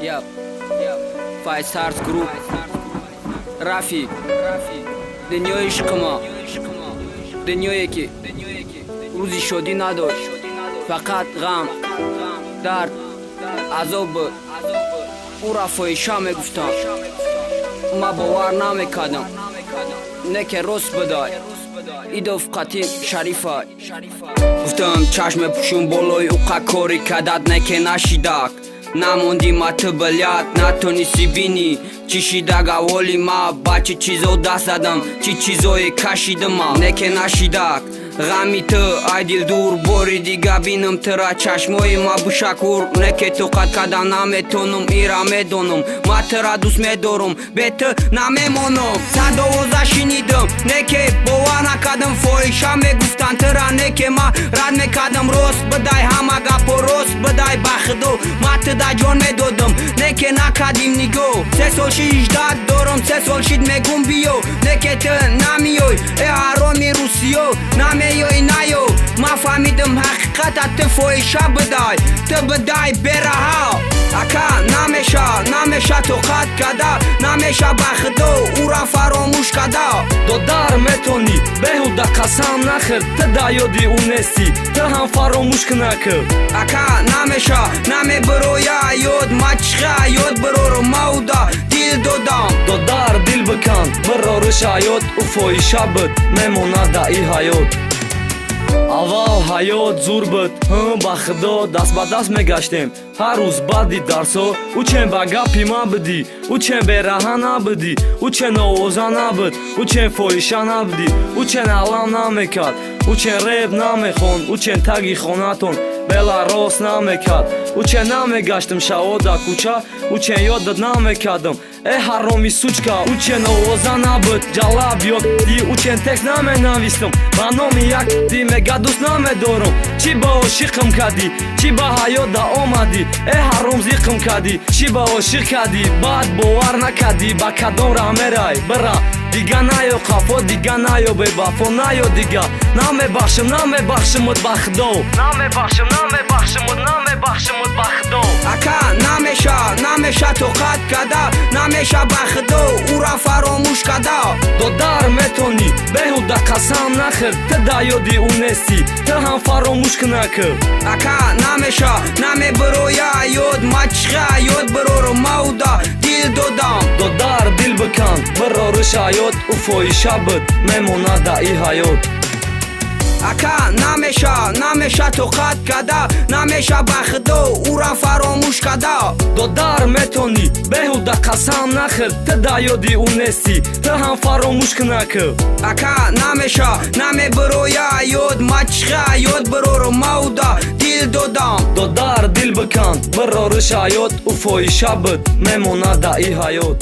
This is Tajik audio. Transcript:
Yep. Five Stars Group. Рафи. Дунёи шума. Дунёе ки рӯзи шодӣ надошт. Фақат ғам, дард, азоб буд. Ура фоҳиша мегуфтам. Ма бовар намекардам. Не ки рост будай. Идов қатим шарифай. Гуфтам чашм мепӯшум болои уқа кори кадат не ки нашидак. Намонди мати билят натонисти бини чӣ шидак авволи ма ба чӣ чизо даст задам чӣ чизое кашидама не ки нашидак ғами ту ай дилдур бори дига бинам тура чашмои ма бушакур не ки тоқат кардан наметонам ира медонам ма тура дӯст медорам бе ту намемонам садовоза шинидам не ки бовар накардам фоҳиша мегуфтанд тура не ки ма рад мекардам рост бидай ҳама гапо рост бидай ба худо ма туда ҷон медодам не ки накардим нигоҳ 3 сол шид 18 дорам 3 сол шид мегум биё не ки ту намиёй э ҳароми русиё намеёй наё ма фаҳмидам ҳақиқата ту фоҳиша бидай ту бидай бераҳа ака намеша тоқат карда намеша ба худо ура фаромӯш карда додар метонӣ беҳуда қасам нахӯр ту да ёди ӯ нестӣ ту ҳам фаромӯш кунакӯ ака намеша намебироя ёд ма чиха ёд бироро мауда дил додам додар дил бикан бирориш ҳаёт ӯ фоҳиша буд мемонад да и ҳаёт аввал ҳаёт зур буд ба худо даст ба даст мегаштем ҳар рӯз баъди дарсо ӯ чен ба гапи ман будӣ ӯ чен бераҳа набудӣ ӯ чен овоза набуд ӯ чен фоҳиша набудӣ ӯ чен алам намекард ӯ чен реб намехонд ӯ чен таги хонатон бела рост намекард ӯ чен намегаштам шаво да кӯча ӯ чен ёдат намекардам э ҳароми сучка ӯ чен овоза набуд ҷалаб ёкдӣ ӯ чен текст наменавистам ба номи якдӣ мега дӯст намедорам чӣ ба ошиқам кардӣ чӣ ба ҳаёт да омадӣ э ҳаром зиқам кардӣ чӣ ба ошиқ кардӣ баъд бовар накардӣ ба кадом ра мерай бира дига наё қафо дига наё бевафо наё дига намебахшимут ба худо намебахшимут ба худо ака намеша тоқат карда намеша ба худо ура фаромӯш карда додар метонӣ беҳуда қасам нахӯр ту да ёди ӯ нестӣ ту ҳам фаромӯш кунакӯ ака намеша намебироя ёд ма чиха ёд бироро мауда дил додам додар дил бикан бирориш ҳаёт ӯ фоҳиша буд мемонад да и ҳаёт ака намеша тоқат карда намеша ба худо ура фаромӯш карда додар метонӣ беҳуда қасам нахӯр ту да ёди ӯ нестӣ ту ҳам фаромӯш кунакӯ ака намеша намебироя ёд ма чиха ёд бироро мауда дил додам додар дил бикан бирориш ҳаёт ӯ фоҳиша буд мемонад да и ҳаёт